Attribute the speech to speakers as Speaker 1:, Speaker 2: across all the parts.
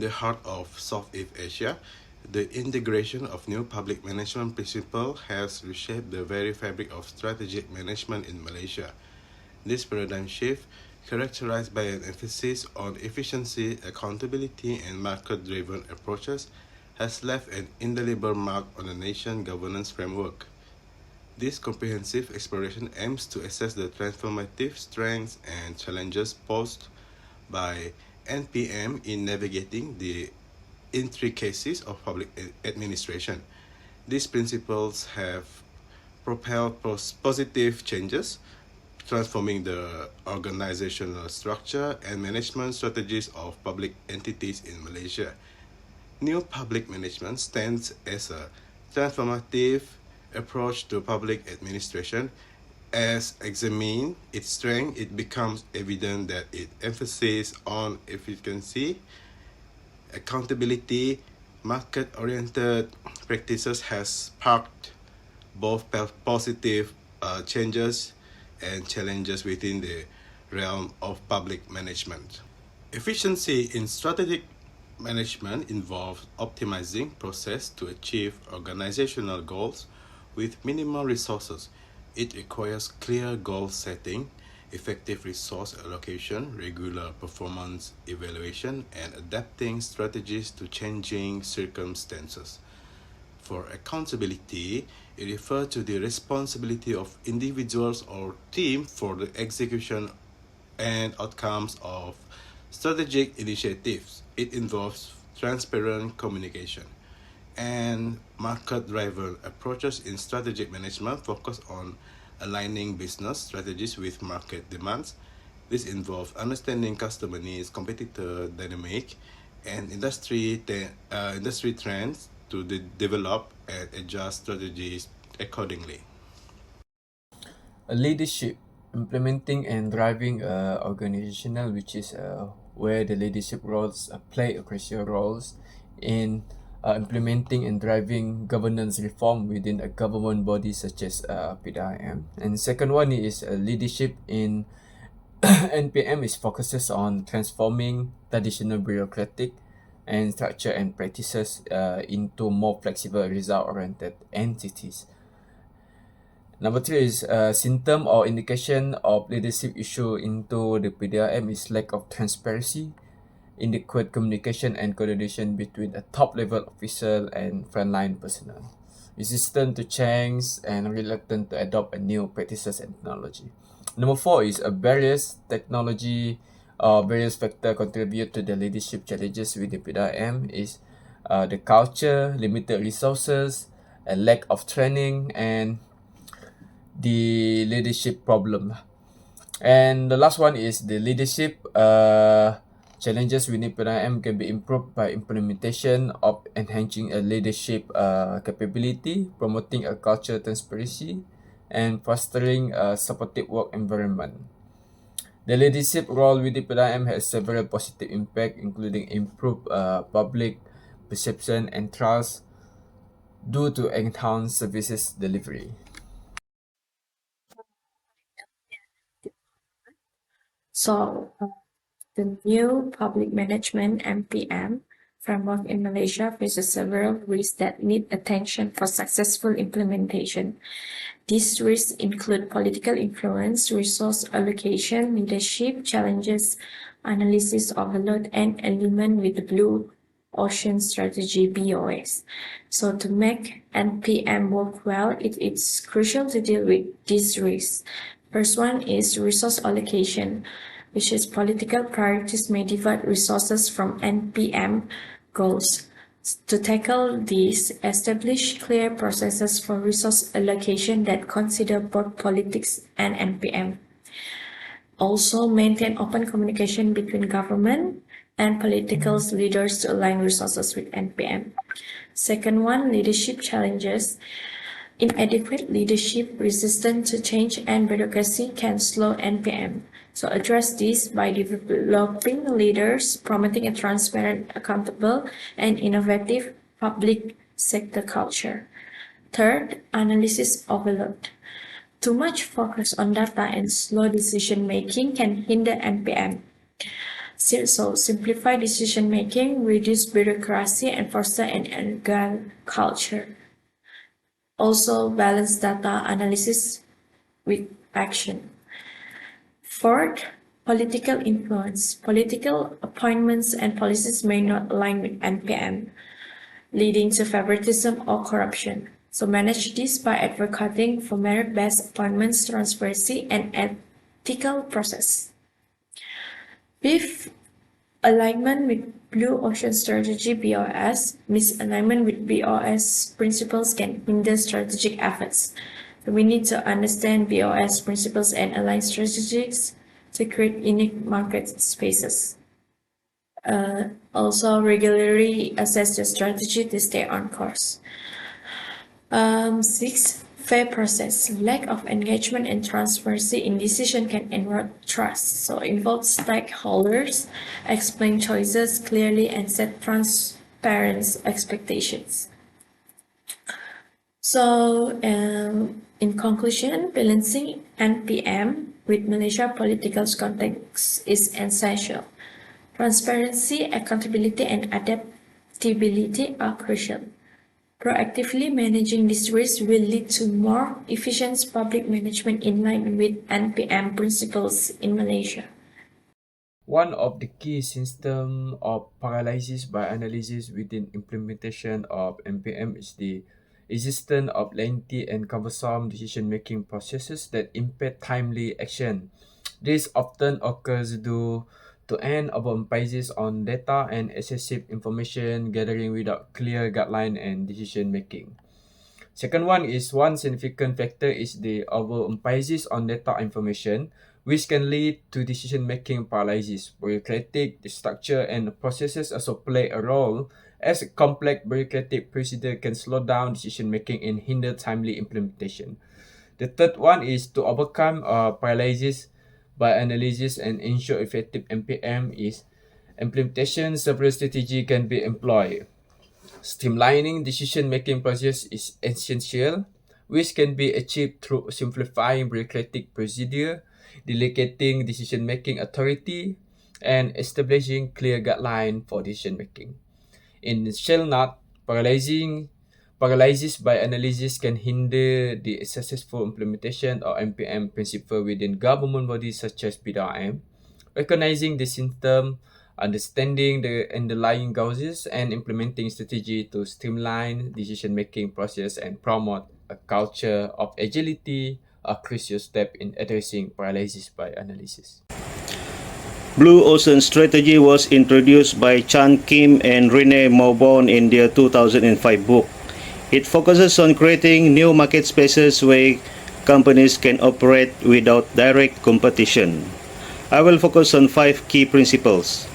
Speaker 1: the heart of Southeast Asia, the integration of new public management principles has reshaped the very fabric of strategic management in Malaysia. This paradigm shift, characterized by an emphasis on efficiency, accountability, and market-driven approaches, has left an indelible mark on the nation's governance framework. This comprehensive exploration aims to assess the transformative strengths and challenges posed by NPM in navigating the intricacies of public administration. These principles have propelled positive changes, transforming the organizational structure and management strategies of public entities in Malaysia. New public management stands as a transformative approach to public administration. As examining its strength, it becomes evident that its emphasis on efficiency, accountability, market-oriented practices has sparked both positive changes and challenges within the realm of public management. Efficiency in strategic management involves optimizing process to achieve organizational goals with minimal resources. It requires clear goal setting, effective resource allocation, regular performance evaluation, and adapting strategies to changing circumstances. For accountability, it refers to the responsibility of individuals or teams for the execution and outcomes of strategic initiatives. It involves transparent communication. And market-driven approaches in strategic management focus on aligning business strategies with market demands. This involves understanding customer needs, competitor dynamic, and industry trends to develop and adjust strategies accordingly.
Speaker 2: Leadership, implementing and driving organizational, which is where the leadership roles play a crucial roles in implementing and driving governance reform within a government body such as PDIM. And second one is leadership in NPM is focuses on transforming traditional bureaucratic and structure and practices into more flexible result-oriented entities. Number three is symptom or indication of leadership issue into the PDRM is lack of transparency, inadequate communication and coordination between a top level official and frontline personnel, resistant to change and reluctant to adopt a new practices and technology. Number four is a various technology or various factors contribute to the leadership challenges with the PDRM is the culture, limited resources, a lack of training, and the leadership problem. And the last one is the leadership challenges within PDIM can be improved by implementation of enhancing a leadership capability, promoting a culture of transparency, and fostering a supportive work environment. The leadership role within PDIM has several positive impacts, including improved public perception and trust due to enhanced services delivery.
Speaker 3: So, the new public management (MPM) framework in Malaysia faces several risks that need attention for successful implementation. These risks include political influence, resource allocation, leadership challenges, analysis overload, and alignment with the Blue Ocean Strategy (BOS). So to make NPM work well, it's crucial to deal with these risks. First one is resource allocation, which is political priorities may divert resources from NPM goals. To tackle these, establish clear processes for resource allocation that consider both politics and NPM. Also, maintain open communication between government and political leaders to align resources with NPM. Second one, leadership challenges. Inadequate leadership, resistant to change, and bureaucracy can slow NPM. So address this by developing leaders, promoting a transparent, accountable, and innovative public sector culture. Third, analysis overload. Too much focus on data and slow decision making can hinder NPM. So simplify decision making, reduce bureaucracy, and foster an agile culture. Also balance data analysis with action. Fourth, political influence. Political appointments and policies may not align with NPM, leading to favoritism or corruption. So manage this by advocating for merit-based appointments, transparency, and ethical process. Fifth, alignment with Blue Ocean Strategy (BOS). Misalignment with BOS principles can hinder strategic efforts. So we need to understand BOS principles and align strategies to create unique market spaces. Also regularly assess your strategy to stay on course. Six, fair process. Lack of engagement and transparency in decision can erode trust. So involve stakeholders, explain choices clearly, and set transparent expectations. So, in conclusion, balancing NPM with Malaysia political context is essential. Transparency, accountability, and adaptability are crucial. Proactively managing this risk will lead to more efficient public management in line with NPM principles in Malaysia.
Speaker 2: One of the key systems of paralysis by analysis within implementation of NPM is the existence of lengthy and cumbersome decision-making processes that impede timely action. This often occurs due to an overemphasis on data and excessive information gathering without clear guideline and decision-making. Second one significant factor is the overemphasis on data information, which can lead to decision-making paralysis. Bureaucratic structure and processes also play a role, as a complex bureaucratic procedure can slow down decision-making and hinder timely implementation. The third one is to overcome paralysis by analysis and ensure effective NPM is implementation. Several strategies can be employed. Streamlining decision-making process is essential, which can be achieved through simplifying bureaucratic procedure, delegating decision-making authority, and establishing clear guidelines for decision-making. In shall not, paralysis by analysis can hinder the successful implementation of NPM principle within government bodies such as BDRM. Recognizing the symptom, understanding the underlying causes, and implementing strategy to streamline decision-making process and promote a culture of agility are crucial step in addressing paralysis by analysis.
Speaker 4: Blue Ocean Strategy was introduced by Chan Kim and Rene Maubon in their 2005 book. It focuses on creating new market spaces where companies can operate without direct competition. I will focus on 5 key principles.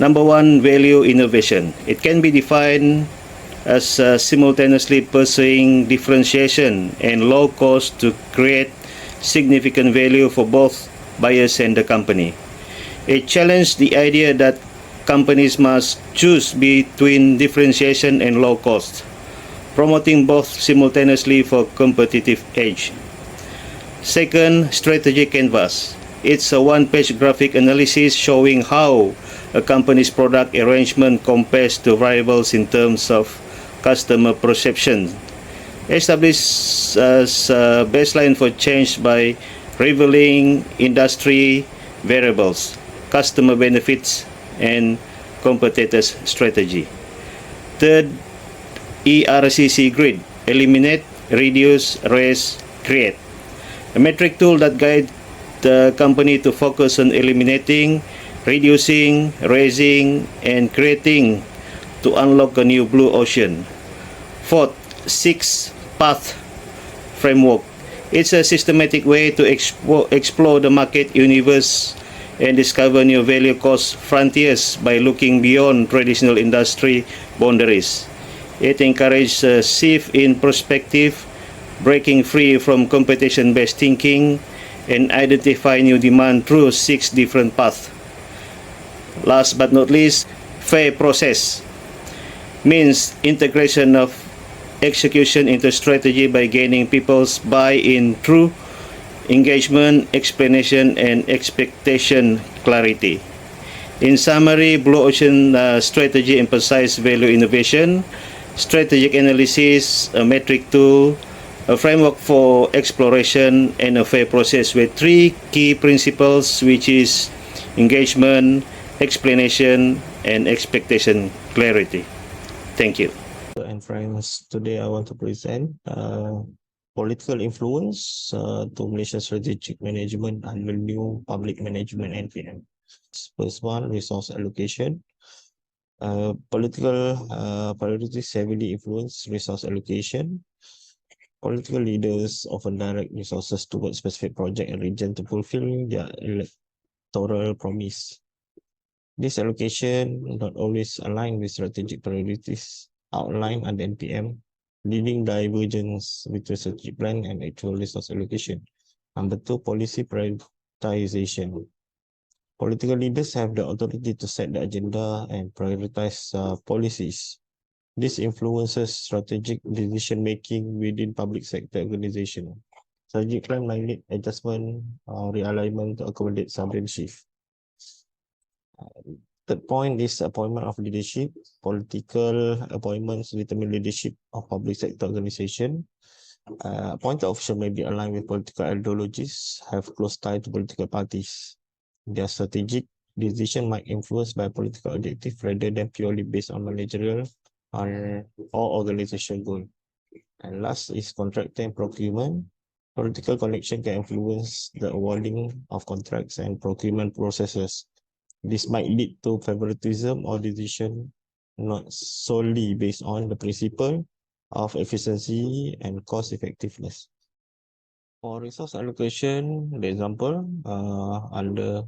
Speaker 4: Number 1, value innovation. It can be defined as simultaneously pursuing differentiation and low cost to create significant value for both buyers and the company. It challenged the idea that companies must choose between differentiation and low cost, promoting both simultaneously for competitive edge. Second, strategic canvas. It's a one-page graphic analysis showing how a company's product arrangement compares to variables in terms of customer perception. Establish as a baseline for change by revealing industry variables, customer benefits, and competitors' strategy. Third, ERCC grid. Eliminate, reduce, raise, create. A metric tool that guides the company to focus on eliminating, reducing, raising, and creating to unlock a new blue ocean. Fourth, 6-path framework. It's a systematic way to explore the market universe and discover new value cost frontiers by looking beyond traditional industry boundaries. It encourages a shift in perspective, breaking free from competition-based thinking, and identify new demand through 6 different paths. Last but not least, fair process means integration of execution into strategy by gaining people's buy-in through engagement, explanation, and expectation clarity. In summary, Blue Ocean strategy emphasizes value innovation, strategic analysis, a metric tool, a framework for exploration, and a fair process with three key principles, which is engagement, explanation, and expectation clarity. Thank you.
Speaker 5: And friends, today I want to present political influence to Malaysia strategic management under new public management NPM. First one, resource allocation. Political priorities heavily influence resource allocation. Political leaders often direct resources towards specific project and region to fulfill their electoral promise. This allocation not always align with strategic priorities outlined under NPM, leading divergence between strategic plan and actual resource allocation. Number two, policy prioritization. Political leaders have the authority to set the agenda and prioritize policies. This influences strategic decision-making within public sector organizations. Strategic plan might need adjustment or realignment to accommodate sudden shift. Third point is appointment of leadership. Political appointments determine leadership of public sector organization. Appointed officials may be aligned with political ideologies, have close tie to political parties. Their strategic decision might influenced by political objective rather than purely based on managerial or organizational goal. And last is contractor and procurement. Political connection can influence the awarding of contracts and procurement processes. This might lead to favoritism or decision not solely based on the principle of efficiency and cost effectiveness. For resource allocation, the example under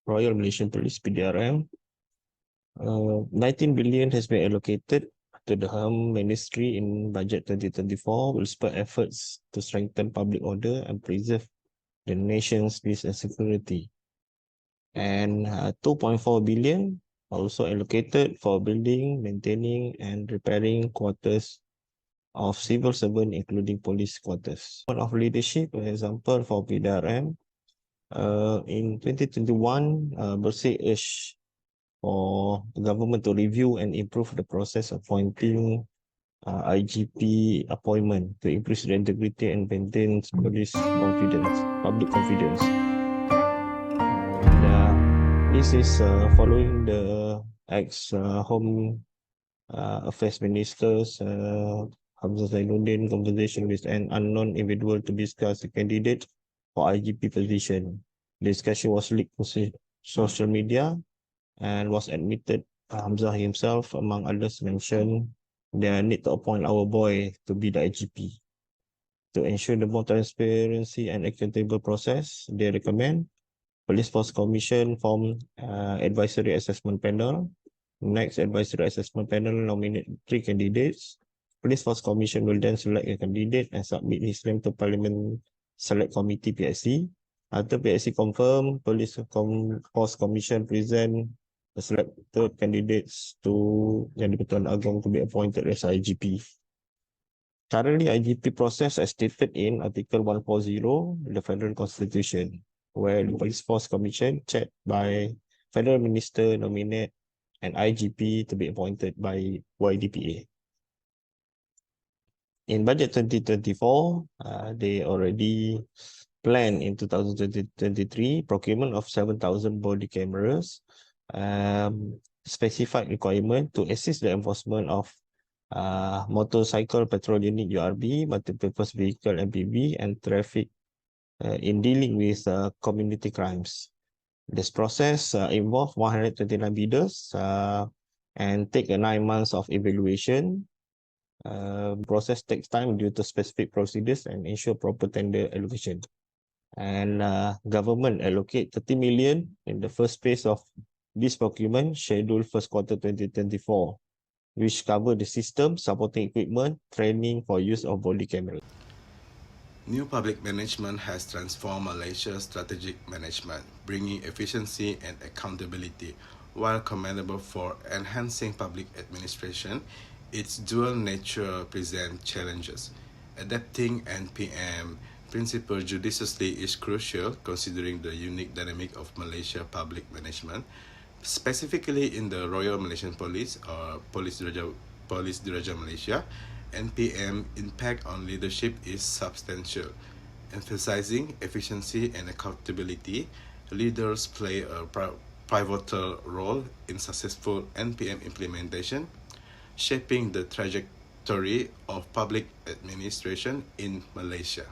Speaker 5: Royal Malaysian Police (PDRM), 19 billion has been allocated to the Home Ministry in Budget 2024, will spur efforts to strengthen public order and preserve the nation's peace and security. And 2.4 billion also allocated for building, maintaining, and repairing quarters of civil servants, including police quarters. One of leadership, for example, for PDRM, in 2021, Bersih urged for the government to review and improve the process of appointing IGP appointment to increase the integrity and maintain police confidence, public confidence. And this is following the ex-Home Affairs Minister's Hamzah Zainuddin conversation with an unknown individual to discuss the candidate for IGP position. The discussion was leaked to social media and was admitted. Hamzah himself, among others, mentioned the need to appoint our boy to be the IGP. To ensure the more transparency and accountable process, they recommend Police Force Commission form advisory assessment panel. Next advisory assessment panel nominate 3 candidates. Police Force Commission will then select a candidate and submit his name to Parliament Select Committee (PSC). After PSC confirm, Police Force Commission present the selected candidates to Yang di-Pertuan Agong to be appointed as IGP. Currently, IGP process as stated in Article 140 the Federal Constitution, where the Police Force Commission, chaired by Federal Minister, nominate an IGP to be appointed by YDPA. In budget 2024, they already planned in 2023 procurement of 7,000 body cameras, specified requirement to assist the enforcement of motorcycle patrol unit URB, multi-purpose vehicle MPV, and traffic in dealing with community crimes. This process involved 129 bidders and take 9 months of evaluation. Process takes time due to specific procedures and ensure proper tender allocation. And government allocate 30 million in the first phase of this procurement, scheduled first quarter 2024, which cover the system, supporting equipment, training for use of body camera.
Speaker 1: New public management has transformed Malaysia's strategic management, bringing efficiency and accountability. While commendable for enhancing public administration, its dual nature presents challenges. Adapting NPM principle judiciously is crucial considering the unique dynamic of Malaysia public management, specifically in the Royal Malaysian Police or Police Diraja Malaysia. NPM impact on leadership is substantial. Emphasizing efficiency and accountability, leaders play a pivotal role in successful NPM implementation, shaping the trajectory of public administration in Malaysia.